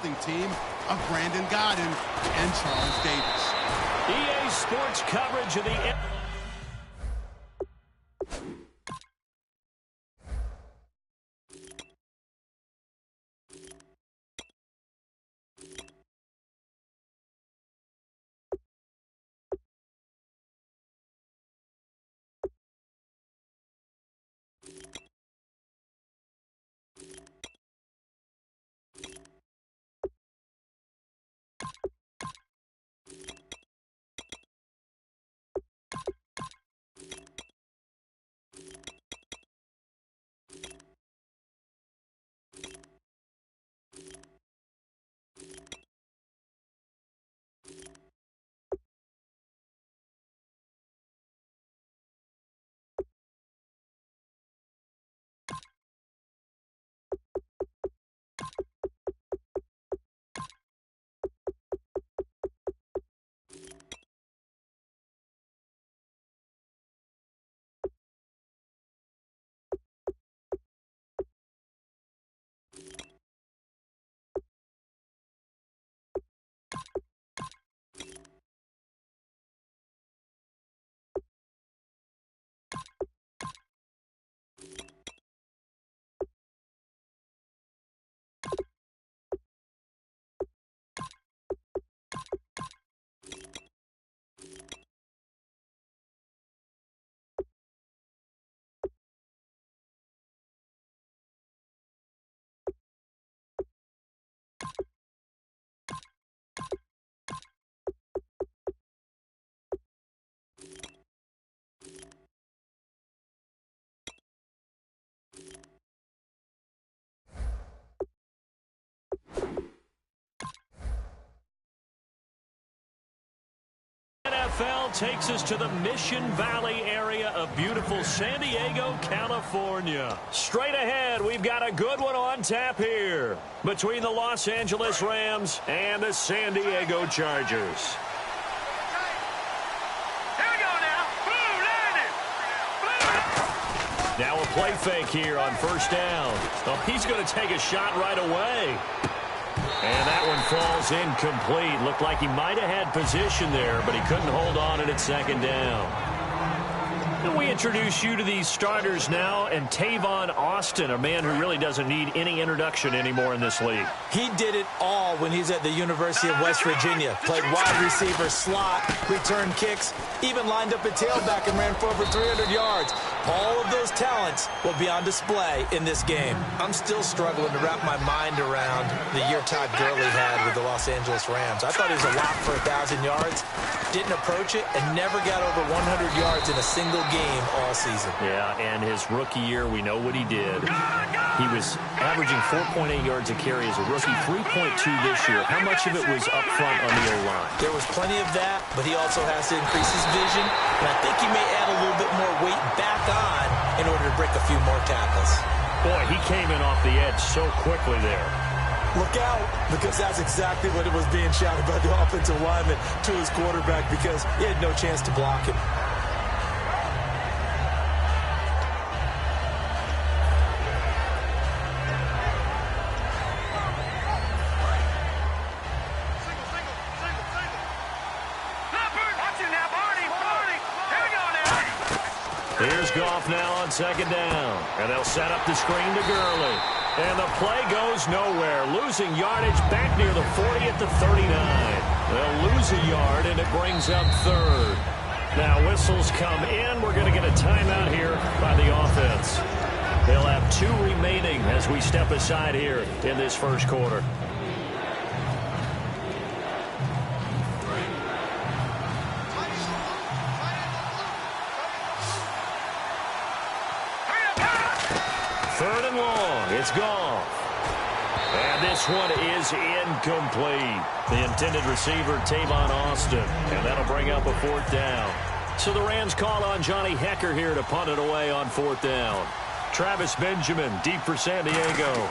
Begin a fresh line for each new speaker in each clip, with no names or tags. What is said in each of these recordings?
wrestling team of Brandon Godden and Charles Davis.
EA Sports coverage of the... NFL takes us to the Mission Valley area of beautiful San Diego, California. Straight ahead, we've got a good one on tap here between the Los Angeles Rams and the San Diego Chargers. Now a play fake here on first down. Oh, he's going to take a shot right away. And that one falls incomplete. Looked like he might have had position there, but he couldn't hold on at second down. And we introduce you to these starters now, and Tavon Austin, a man who really doesn't need any introduction anymore in this league.
He did it all when he's at the University of West Virginia. Played wide receiver, slot, returned kicks, even lined up at tailback and ran for over 300 yards. All of those talents will be on display in this game. I'm still struggling to wrap my mind around the year Todd Gurley had with the Los Angeles Rams. I thought he was a lock for 1,000 yards, didn't approach it, and never got over 100 yards in a single game all season.
Yeah, and his rookie year, we know what he did. He was averaging 4.8 yards a carry as a rookie, 3.2 this year. How much of it was up front on the O-line?
There was plenty of that, but he also has to increase his vision, and I think he may add a little bit more weight back on in order to break a few more tackles.
Boy, he came in off the edge so quickly there.
Look out, because that's exactly what it was being shouted by the offensive lineman to his quarterback, because he had no chance to block him.
Here's Goff now on second down. And they'll set up the screen to Gurley. And the play goes nowhere. Losing yardage back near the 40 at the 39. They'll lose a yard, and it brings up third. Now whistles come in. We're going to get a timeout here by the offense. They'll have 2 remaining as we step aside here in this first quarter. Third and long. It's gone. And this one is incomplete. The intended receiver, Tavon Austin. And that'll bring up a 4th down. So the Rams call on Johnny Hecker here to punt it away on 4th down. Travis Benjamin, deep for San Diego.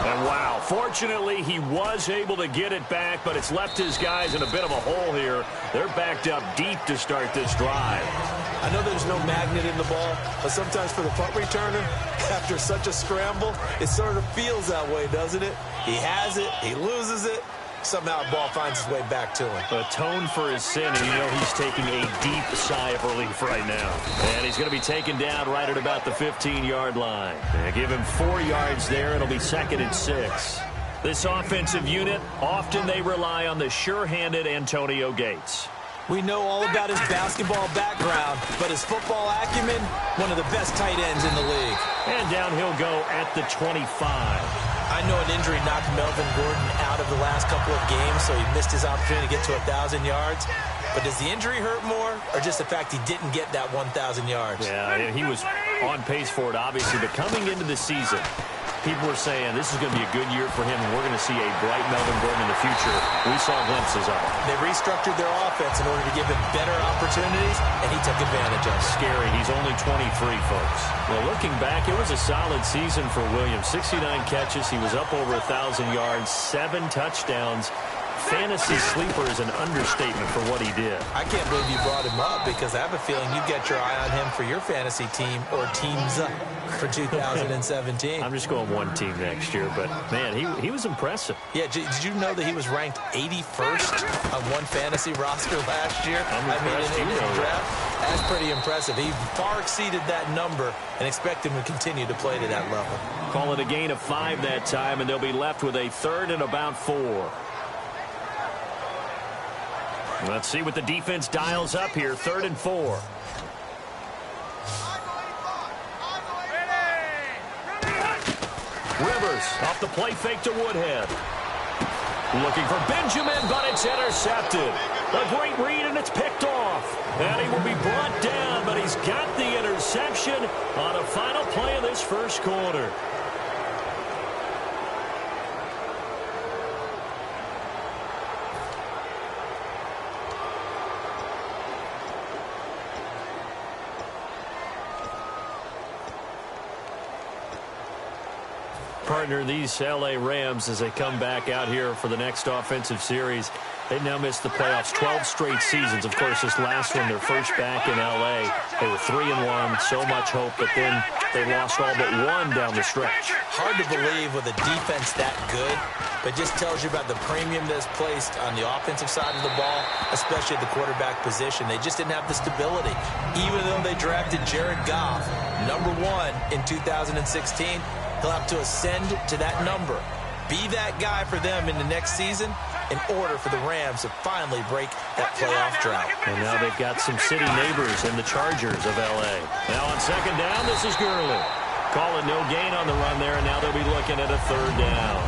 And wow, fortunately he was able to get it back, but it's left his guys in a bit of a hole here. They're backed up deep to start this drive.
I know there's no magnet in the ball, but sometimes for the punt returner, after such a scramble, it sort of feels that way, doesn't it? He has it, he loses it, somehow the ball finds its way back to him.
Atone for his sin, and you know he's taking a deep sigh of relief right now. And he's going to be taken down right at about the 15-yard line. And give him 4 yards there. It'll be 2nd and 6. This offensive unit, often they rely on the sure-handed Antonio Gates.
We know all about his basketball background, but his football acumen, one of the best tight ends in the league.
And down he'll go at the 25.
I know an injury knocked Melvin Gordon out of the last couple of games, so he missed his opportunity to get to 1,000 yards. But does the injury hurt more, or just the fact he didn't get that 1,000 yards?
Yeah, he was on pace for it, obviously. But coming into the season, people were saying this is going to be a good year for him, and we're going to see a bright Melvin Gordon in the future. We saw glimpses of it.
They restructured their offense in order to give him better opportunities, and he took advantage of it.
Scary. He's only 23, folks. Well, looking back, it was a solid season for Williams. 69 catches. He was up over 1,000 yards, 7 touchdowns. Fantasy sleeper is an understatement for what he did.
I can't believe you brought him up because I have a feeling you get your eye on him for your fantasy team or teams for 2017.
I'm just going one team next year, but, man, he was impressive.
Yeah, did you know that he was ranked 81st on one fantasy roster last year? In his draft? That's pretty impressive. He far exceeded that number and expect him to continue to play to that level.
Call it a gain of 5 that time, and they'll be left with a 3rd and about 4. Let's see what the defense dials up here. 3rd and 4. Rivers off the play fake to Woodhead. Looking for Benjamin, but it's intercepted. A great read, and it's picked off. And he will be brought down, but he's got the interception on a final play of this first quarter. Partner, these L.A. Rams, as they come back out here for the next offensive series, they've now missed the playoffs 12 straight seasons. Of course, this last one, their first back in L.A. They were 3-1, so much hope, but then they lost all but 1 down the stretch.
Hard to believe with a defense that good, but just tells you about the premium that's placed on the offensive side of the ball, especially at the quarterback position. They just didn't have the stability. Even though they drafted Jared Goff, #1 in 2016, he'll have to ascend to that number. Be that guy for them in the next season in order for the Rams to finally break that playoff drought.
And now they've got some city neighbors in the Chargers of L.A. Now on 2nd down, this is Gurley. Call it no gain on the run there, and now they'll be looking at a 3rd down.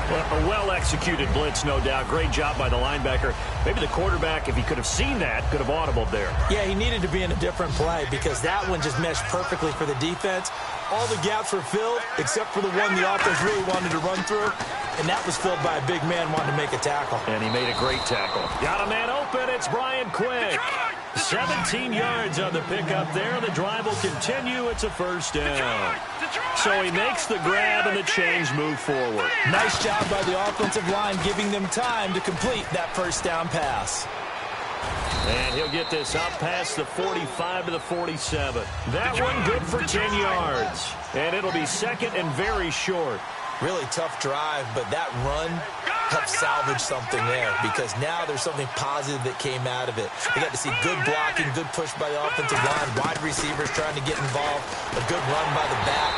Well, a well-executed blitz, no doubt. Great job by the linebacker. Maybe the quarterback, if he could have seen that, could have audibled there.
Yeah, he needed to be in a different play because that one just meshed perfectly for the defense. All the gaps were filled except for the one the offense really wanted to run through, and that was filled by a big man wanting to make a tackle.
And he made a great tackle. Got a man open. It's Brian Quick. 17 yards on the pickup there. The drive will continue. It's a 1st down. So he makes the grab and the change move forward.
Nice job by the offensive line giving them time to complete that 1st down pass.
And he'll get this up past the 45 to the 47. That one good for 10 yards. And it'll be 2nd and very short.
Really tough drive, but that run helped salvage something there because now there's something positive that came out of it. They got to see good blocking, good push by the offensive line, wide receivers trying to get involved, a good run by the back,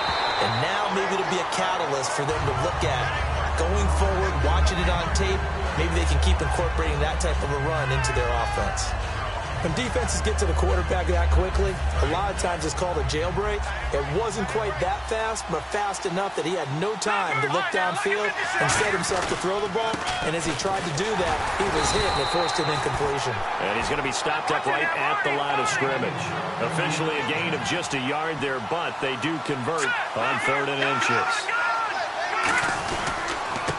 and now maybe it'll be a catalyst for them to look at going forward, watching it on tape. Maybe they can keep incorporating that type of a run into their offense. When defenses get to the quarterback that quickly, a lot of times it's called a jailbreak. It wasn't quite that fast, but fast enough that he had no time to look downfield and set himself to throw the ball. And as he tried to do that, he was hit and it forced an incompletion.
And he's going to be stopped up right at the line of scrimmage. Officially a gain of just a yard there, but they do convert on 3rd and inches.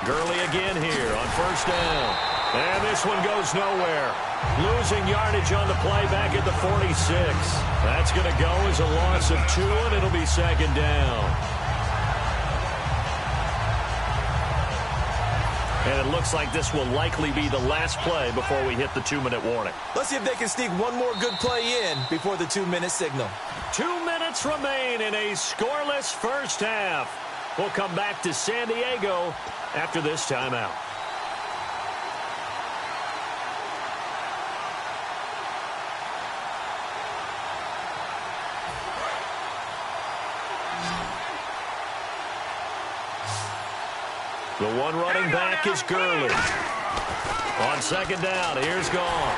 Gurley again here on 1st down. And this one goes nowhere. Losing yardage on the play back at the 46. That's going to go as a loss of 2, and it'll be 2nd down. And it looks like this will likely be the last play before we hit the 2-minute warning.
Let's see if they can sneak one more good play in before the 2-minute signal.
2 minutes remain in a scoreless first half. We'll come back to San Diego after this timeout. The one running back is Gurley. On second down, here's Goff.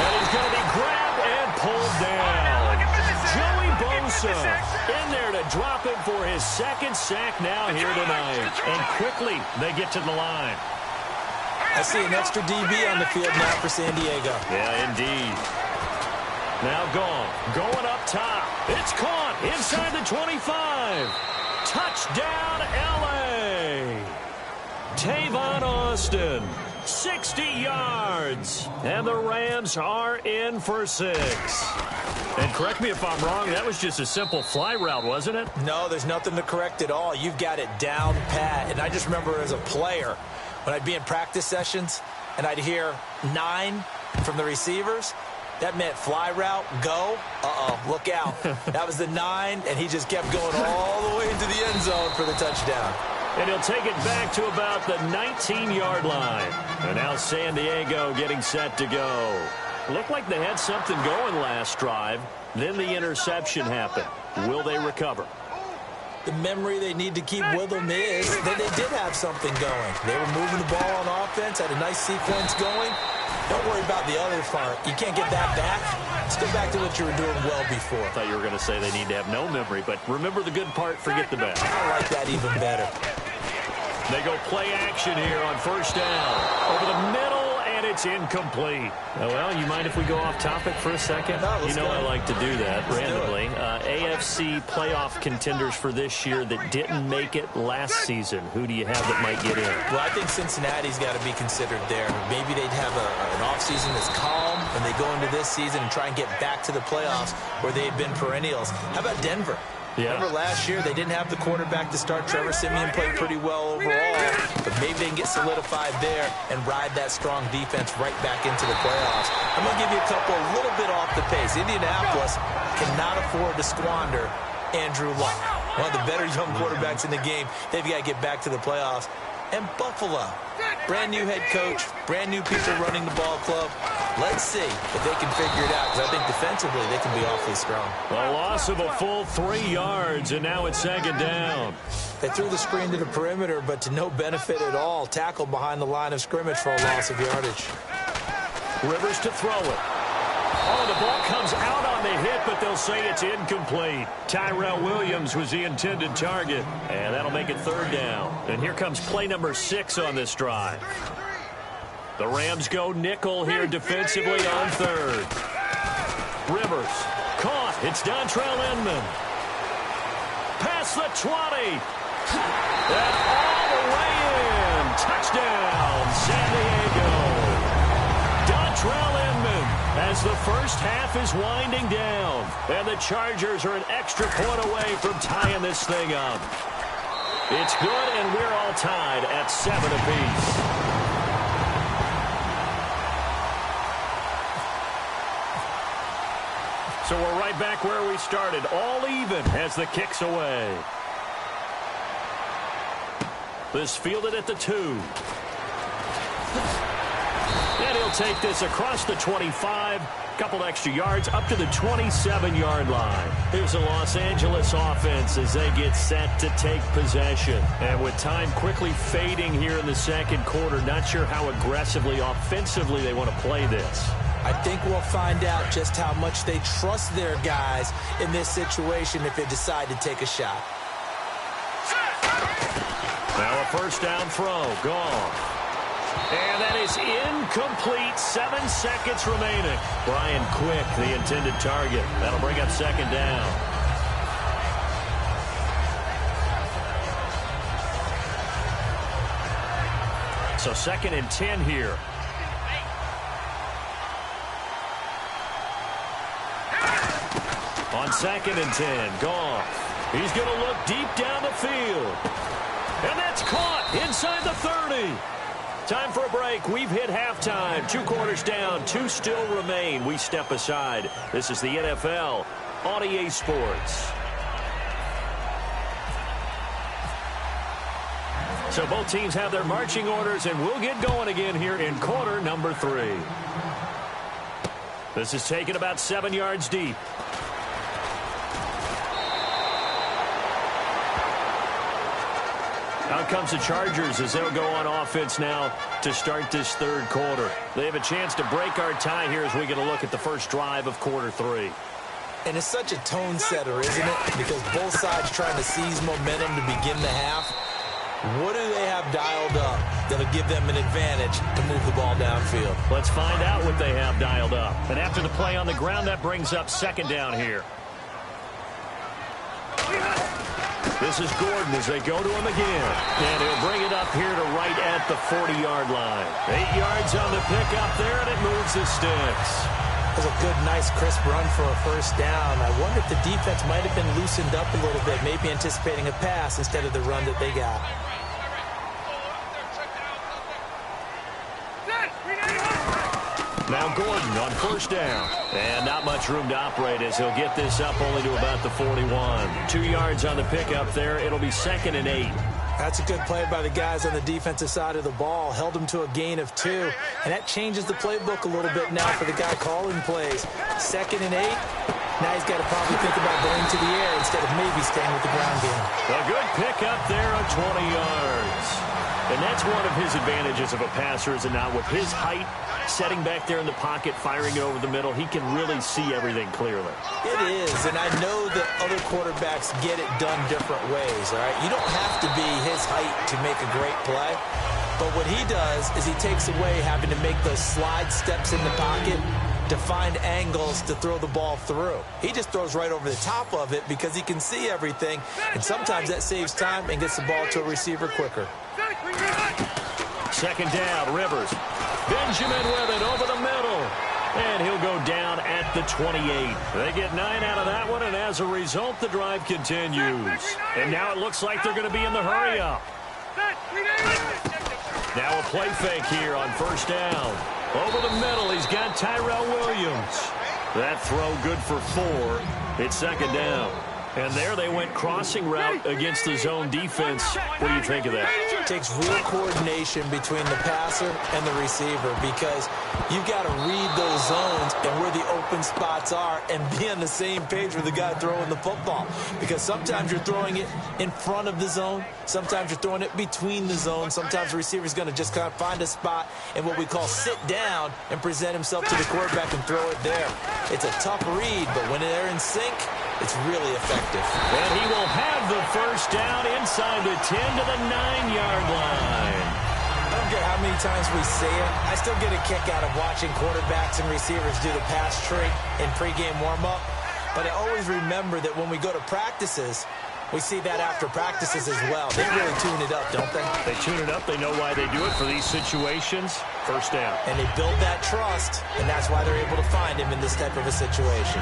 And he's going to be grabbed and pulled down. Joey Bosa in there to drop him for his second sack now here tonight. And quickly, they get to the line.
I see an extra DB on the field now for San Diego.
Yeah, indeed. Now Goff going up top. It's caught inside the 25. Touchdown, L.A. Tavon Austin, 60 yards, and the Rams are in for 6. And correct me if I'm wrong, that was just a simple fly route, wasn't it?
No, there's nothing to correct at all. You've got it down pat. And I just remember as a player, when I'd be in practice sessions and I'd hear 9 from the receivers, that meant fly route, go, look out. That was the 9, and he just kept going all the way into the end zone for the touchdown.
And he'll take it back to about the 19-yard line. And now San Diego getting set to go. Looked like they had something going last drive. Then the interception happened. Will they recover?
The memory they need to keep with them is that they did have something going. They were moving the ball on offense, had a nice sequence going. Don't worry about the other part. You can't get that back. Let's go back to what you were doing well before.
I thought you were going to say they need to have no memory, but remember the good part, forget the bad.
I like that even better.
They go play action here on first down. Over the middle, and it's incomplete. Oh, well, you mind if we go off topic for a second?
No,
you know
go.
I like to do that
Let's
randomly.
do
AFC playoff contenders for this year that didn't make it last season. Who do you have that might get in?
Well, I think Cincinnati's got to be considered there. Maybe they'd have an offseason that's calm, and they go into this season and try and get back to the playoffs where they had been perennials. How about Denver?
Yeah.
Remember last year, they didn't have the quarterback to start. Trevor Siemian played pretty well overall, but maybe they can get solidified there and ride that strong defense right back into the playoffs. I'm going to give you a couple a little bit off the pace. Indianapolis cannot afford to squander Andrew Luck, one of the better young quarterbacks in the game. They've got to get back to the playoffs. And Buffalo, brand new head coach, brand new people running the ball club. Let's see if they can figure it out, because I think defensively they can be awfully strong.
A loss of a full 3 yards, and now it's second down.
They threw the screen to the perimeter, but to no benefit at all. Tackled behind the line of scrimmage for a loss of yardage.
Rivers to throw it. Oh, the ball comes out on the hit, but they'll say it's incomplete. Tyrell Williams was the intended target, and that'll make it third down. And here comes play number 6 on this drive. The Rams go nickel here defensively on third. Rivers caught. It's Dontrell Inman. Past the 20. And all the way in. Touchdown, San Diego. Dontrell Inman as the first half is winding down. And the Chargers are an extra point away from tying this thing up. It's good, and we're all tied at 7 apiece. So we're right back where we started, all even as the kick's away. This fielded at the 2. And he'll take this across the 25, couple extra yards, up to the 27-yard line. Here's the Los Angeles offense as they get set to take possession. And with time quickly fading here in the second quarter, not sure how aggressively, offensively they want to play this.
I think we'll find out just how much they trust their guys in this situation if they decide to take a shot.
Now a first down throw, gone. And that is incomplete. 7 seconds remaining. Brian Quick, the intended target. That'll bring up second down. So 2nd and 10 here. On 2nd and 10, Goff. He's going to look deep down the field. And that's caught inside the 30. Time for a break. We've hit halftime. 2 quarters down. 2 still remain. We step aside. This is the NFL on EA Sports. So both teams have their marching orders, and we'll get going again here in quarter number 3. This is taken about 7 yards deep. Out comes the Chargers as they'll go on offense now to start this 3rd quarter. They have a chance to break our tie here as we get a look at the first drive of quarter 3.
And it's such a tone setter, isn't it? Because both sides trying to seize momentum to begin the half. What do they have dialed up that'll give them an advantage to move the ball downfield?
Let's find out what they have dialed up. And after the play on the ground, that brings up 2nd down here. This is Gordon as they go to him again. And he'll bring it up here to right at the 40-yard line. 8 yards on the pickup there, and it moves the sticks.
That was a good, nice, crisp run for a 1st down. I wonder if the defense might have been loosened up a little bit, maybe anticipating a pass instead of the run that they got.
Now Gordon on 1st down. And not much room to operate as he'll get this up only to about the 41. 2 yards on the pickup there. It'll be 2nd and 8.
That's a good play by the guys on the defensive side of the ball. Held them to a gain of 2. And that changes the playbook a little bit now for the guy calling plays. 2nd and 8. Now he's got to probably think about going to the air instead of maybe staying with the ground game.
A good pickup there of 20 yards. And that's one of his advantages of a passer, is it not? With his height, setting back there in the pocket, firing it over the middle, he can really see everything clearly.
It is, and I know that other quarterbacks get it done different ways, all right? You don't have to be his height to make a great play, but what he does is he takes away having to make those slide steps in the pocket to find angles to throw the ball through. He just throws right over the top of it because he can see everything, and sometimes that saves time and gets the ball to a receiver quicker.
2nd down, Rivers. Benjamin with it over the middle. And he'll go down at the 28. They get 9 out of that one, and as a result, the drive continues. And now it looks like they're going to be in the hurry-up. Now a play fake here on 1st down. Over the middle, he's got Tyrell Williams. That throw good for 4. It's 2nd down. And there they went crossing route against the zone defense. What do you think of that?
It takes real coordination between the passer and the receiver because you've got to read those zones and where the open spots are and be on the same page with the guy throwing the football. Because sometimes you're throwing it in front of the zone. Sometimes you're throwing it between the zones. Sometimes the receiver's going to just kind of find a spot and what we call sit down and present himself to the quarterback and throw it there. It's a tough read, but when they're in sync, it's really effective.
And he will have the 1st down inside the 10 to the 9-yard line.
I don't care how many times we say it. I still get a kick out of watching quarterbacks and receivers do the pass trick in pregame warm-up. But I always remember that when we go to practices, we see that after practices as well. They really tune it up, don't they?
They tune it up. They know why they do it for these situations. 1st down.
And they build that trust, and that's why they're able to find him in this type of a situation.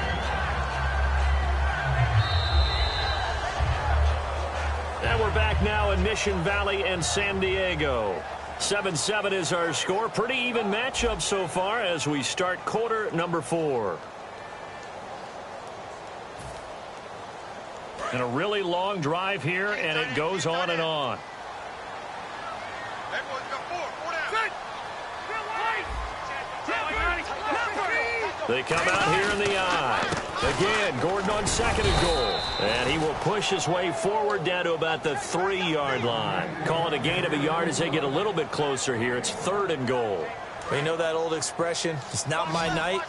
And we're back now in Mission Valley and San Diego. 7-7 is our score. Pretty even matchup so far as we start quarter number 4. And a really long drive here, and it goes on and on. They come out here in the eye. Again, Gordon on 2nd and goal. And he will push his way forward down to about the 3-yard line. Call it a gain of a yard as they get a little bit closer here. It's 3rd and goal.
We know that old expression, it's not my night.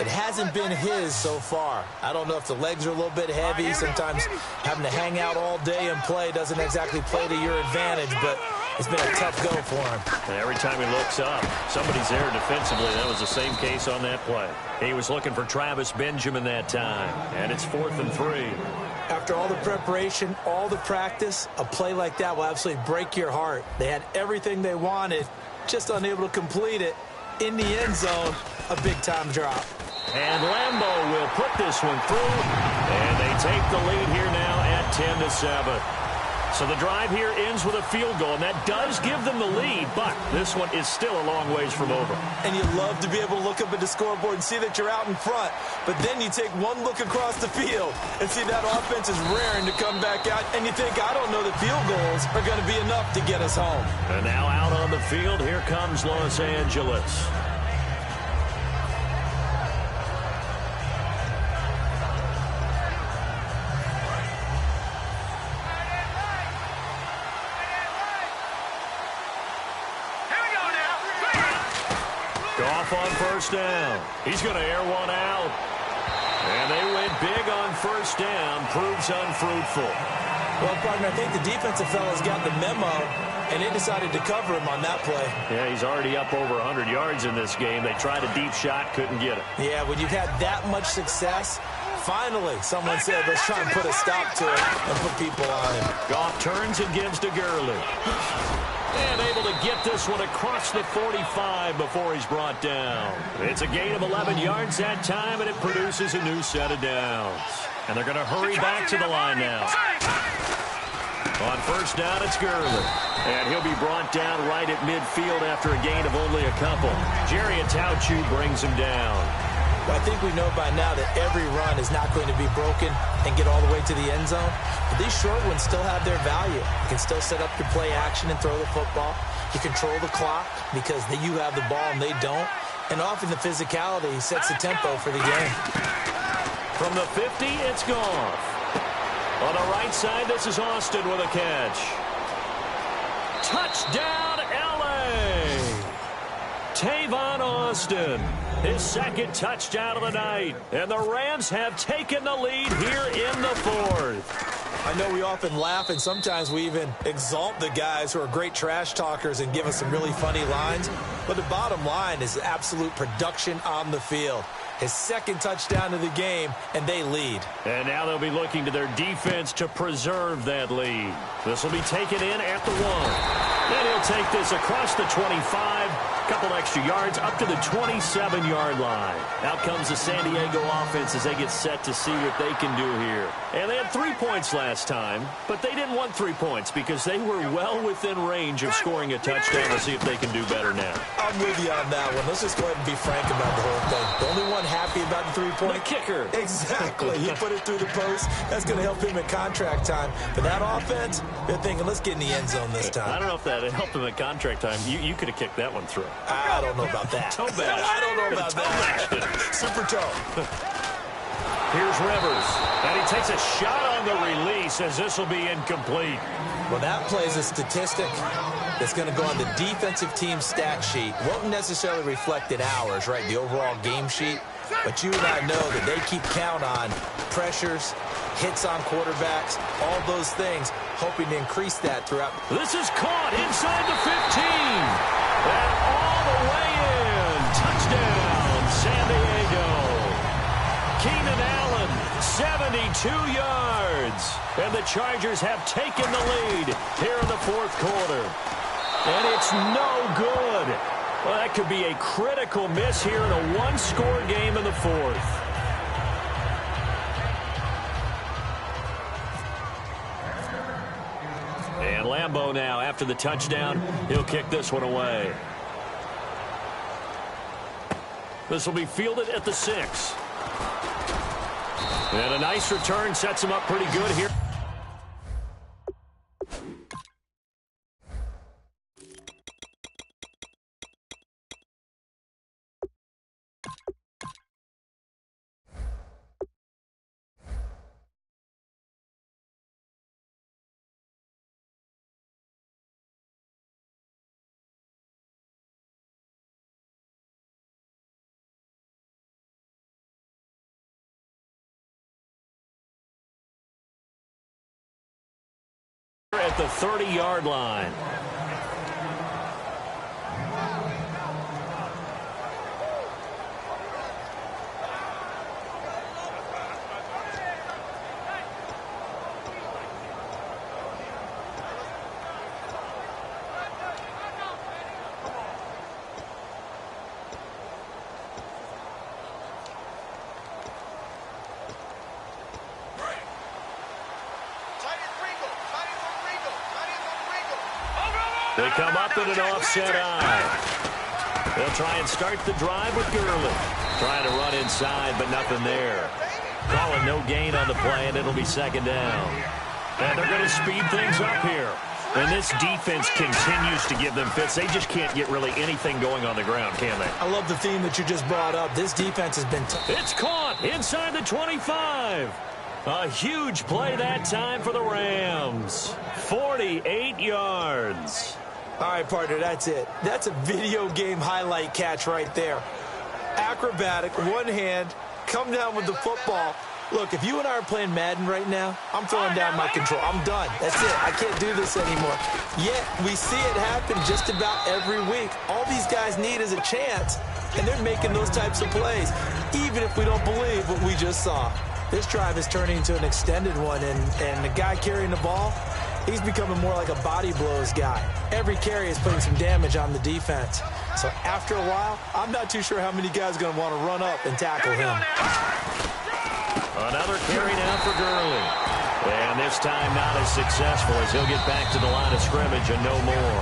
It hasn't been his so far. I don't know if the legs are a little bit heavy. Sometimes having to hang out all day and play doesn't exactly play to your advantage, but it's been a tough go for him.
And every time he looks up, somebody's there defensively. That was the same case on that play. He was looking for Travis Benjamin that time, and it's 4th and 3.
After all the preparation, all the practice, a play like that will absolutely break your heart. They had everything they wanted, just unable to complete it. In the end zone, a big-time drop.
And Lambeau will put this one through, and they take the lead here now at 10-7. So the drive here ends with a field goal, and that does give them the lead, but this one is still a long ways from over.
And you love to be able to look up at the scoreboard and see that you're out in front, but then you take one look across the field and see that offense is raring to come back out, and you think, I don't know that field goals are going to be enough to get us home.
And now out on the field, here comes Los Angeles. Goff on first down. He's going to air one out. And they went big on first down. Proves unfruitful.
Well, partner, I think the defensive fellas got the memo, and they decided to cover him on that play.
Yeah, he's already up over 100 yards in this game. They tried a deep shot, couldn't get it.
Yeah, when you've had that much success, finally someone said, let's try and put a stop to it and put people on him.
Goff turns and gives to Gurley. And able to get this one across the 45 before he's brought down. It's a gain of 11 yards that time, and it produces a new set of downs. And they're going to hurry back to the line now. On first down, it's Gurley. And he'll be brought down right at midfield after a gain of only a couple. Jerry Atauchu brings him down.
Well, I think we know by now that every run is not going to be broken and get all the way to the end zone. But these short ones still have their value. You can still set up your play action and throw the football. You control the clock because you have the ball and they don't. And often the physicality sets the tempo for the game.
From the 50, it's Goff. On the right side, this is Austin with a catch. Touchdown, L.A. Tavon Austin, his second touchdown of the night. And the Rams have taken the lead here in the fourth.
I know we often laugh, and sometimes we even exalt the guys who are great trash talkers and give us some really funny lines. But the bottom line is absolute production on the field. His second touchdown of the game, and they lead.
And now they'll be looking to their defense to preserve that lead. This will be taken in at the 1. Then he'll take this across the 25, couple extra yards up to the 27-yard line. Out comes the San Diego offense as they get set to see what they can do here. And they had 3 points last time, but they didn't want 3 points because they were well within range of scoring a touchdown. We'll see if they can do better now.
I'm with you on that one. Let's just go ahead and be frank about the whole thing. The only one happy about the 3-point.
The kicker.
Exactly. He put it through the post. That's going to help him at contract time. But that offense, they're thinking, let's get in the end zone this time.
I don't know if that helped him at contract time. You could have kicked that one through.
I don't know about that.
Toe bash.
I don't know about that. Super toe.
Here's Rivers. And he takes a shot on the release as this will be incomplete.
Well, that plays a statistic that's going to go on the defensive team stat sheet. Won't necessarily reflect in ours, right, the overall game sheet. But you and I know that they keep count on pressures, hits on quarterbacks, all those things, hoping to increase that throughout.
This is caught inside the 15. And all the way in. Touchdown, San Diego. Keenan Allen, 72 yards. And the Chargers have taken the lead here in the fourth quarter. And it's no good. Well, that could be a critical miss here in a one-score game in the fourth. And Lambeau now, after the touchdown, he'll kick this one away. This will be fielded at the 6. And a nice return sets him up pretty good here. At the 30-yard line. They come up in an offset eye. They'll try and start the drive with Gurley. Trying to run inside, but nothing there. Calling no gain on the play, and it'll be second down. And they're going to speed things up here. And this defense continues to give them fits. They just can't get really anything going on the ground, can they?
I love the theme that you just brought up. This defense has been
It's caught inside the 25. A huge play that time for the Rams. 48 yards.
All right, partner, that's it. That's a video game highlight catch right there. Acrobatic, one hand, come down with the football. Look, if you and I are playing Madden right now, I'm throwing down my control. I'm done. That's it. I can't do this anymore. Yet, we see it happen just about every week. All these guys need is a chance, and they're making those types of plays, even if we don't believe what we just saw. This drive is turning into an extended one, and the guy carrying the ball, he's becoming more like a body blows guy. Every carry is putting some damage on the defense. So after a while, I'm not too sure how many guys are going to want to run up and tackle him.
Another carry now for Gurley. And this time not as successful as he'll get back to the line of scrimmage and no more.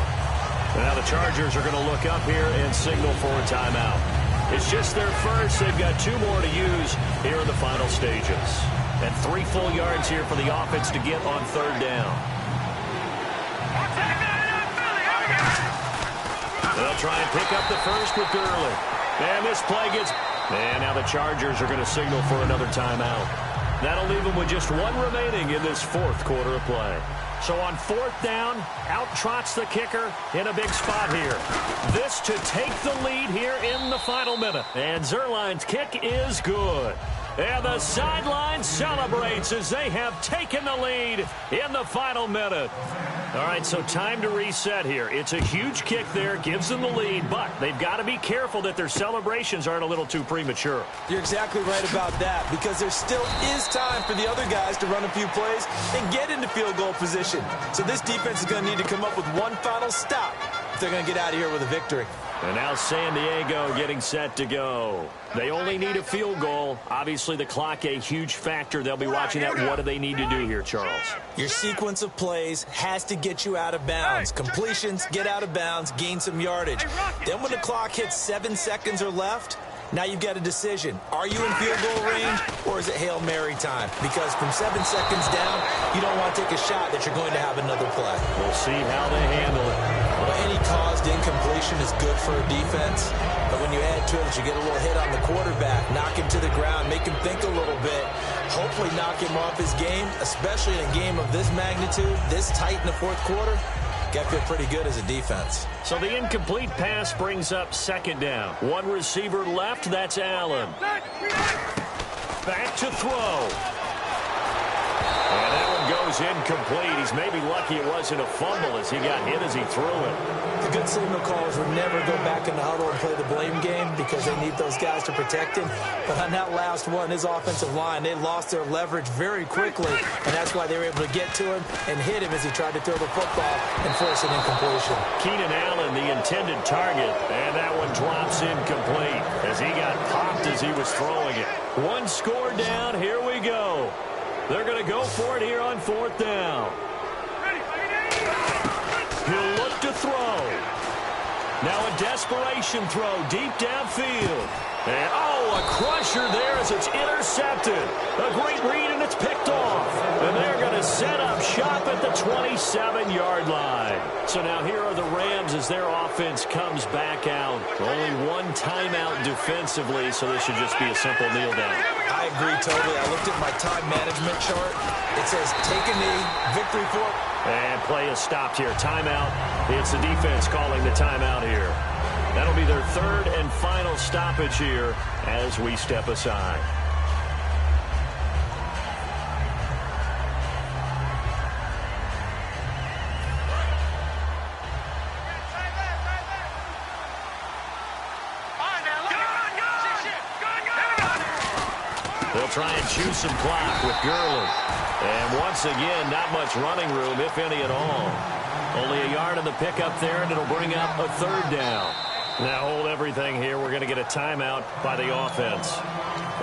Now the Chargers are going to look up here and signal for a timeout. It's just their first. They've got 2 more to use here in the final stages. And 3 full yards here for the offense to get on third down. They'll try and pick up the first with Gurley. And this play gets... And now the Chargers are going to signal for another timeout. That'll leave them with just 1 remaining in this 4th quarter of play. So on 4th down, out trots the kicker in a big spot here. This to take the lead here in the final minute. And Zuerlein's kick is good. And the sideline celebrates as they have taken the lead in the final minute. All right, so time to reset here. It's a huge kick there, gives them the lead, but they've got to be careful that their celebrations aren't a little too premature.
You're exactly right about that, because there still is time for the other guys to run a few plays and get into field goal position. So this defense is going to need to come up with one final stop if they're going to get out of here with a victory.
And now San Diego getting set to go. They only need a field goal. Obviously, the clock a huge factor. They'll be watching that. What do they need to do here, Charles?
Your sequence of plays has to get you out of bounds. Completions, get out of bounds, gain some yardage. Then when the clock hits 7 seconds or left, now you've got a decision. Are you in field goal range, or is it Hail Mary time? Because from 7 seconds down, you don't want to take a shot that you're going to have another play.
We'll see how they handle it.
Well, any caused incompletion is good for a defense, but when you add to it, you get a little hit on the quarterback, knock him to the ground, make him think a little bit, hopefully knock him off his game, especially in a game of this magnitude, this tight in the 4th quarter. Got to feel pretty good as a defense.
So the incomplete pass brings up 2nd down. 1 receiver left, that's Allen. Back to throw. And that one goes incomplete. He's maybe lucky it wasn't a fumble as he got hit as he threw it.
The good signal callers would never go back in the huddle and play the blame game because they need those guys to protect him. But on that last one, his offensive line, they lost their leverage very quickly, and that's why they were able to get to him and hit him as he tried to throw the football and force an incompletion.
Keenan Allen, the intended target, and that one drops incomplete as he got popped as he was throwing it. 1 score down, here we go. They're going to go for it here on 4th down. He'll look to throw. Now a desperation throw deep downfield. And, oh, a crusher there as it's intercepted. A great read, and it's picked off. And they're going to set up shop at the 27-yard line. So now here are the Rams as their offense comes back out. Only 1 timeout defensively, so this should just be a simple kneel down.
I agree totally. I looked at my time management chart. It says take a knee, victory for.
And play is stopped here. Timeout. It's the defense calling the timeout here. That'll be their 3rd and final stoppage here as we step aside. They'll try and chew some clock with Gurley. And once again, not much running room, if any at all. Only a yard on the pickup there, and it'll bring up a 3rd down. Now hold everything here. We're going to get a timeout by the offense.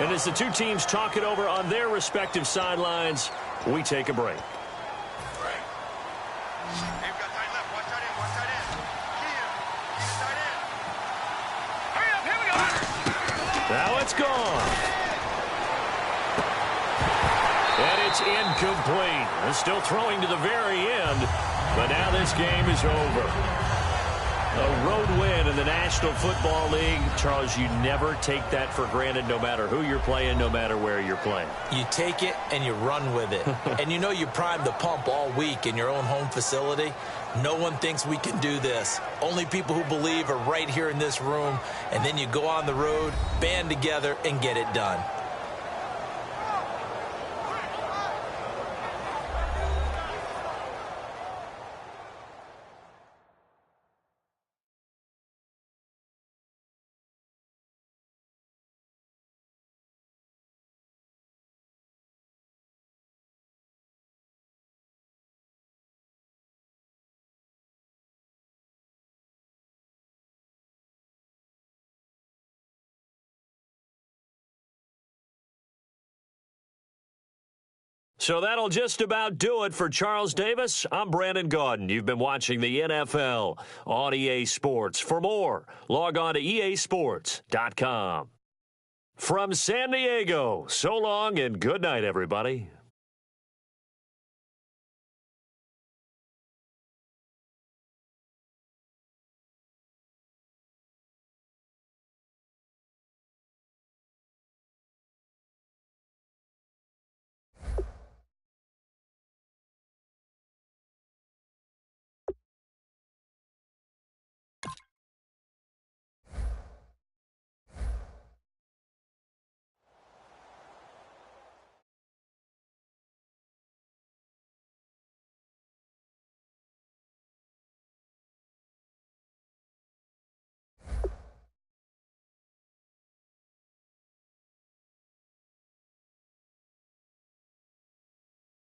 And as the 2 teams talk it over on their respective sidelines, we take a break. That's gone. And it's incomplete. They're still throwing to the very end, but now this game is over. A road win in the National Football League. Charles, you never take that for granted, no matter who you're playing, no matter where you're playing.
You take it and you run with it. And you know you primed the pump all week in your own home facility. No one thinks we can do this. Only people who believe are right here in this room. And then you go on the road, band together, and get it done.
So that'll just about do it for Charles Davis. I'm Brandon Gaudin. You've been watching the NFL on EA Sports. For more, log on to easports.com. From San Diego, so long and good night, everybody.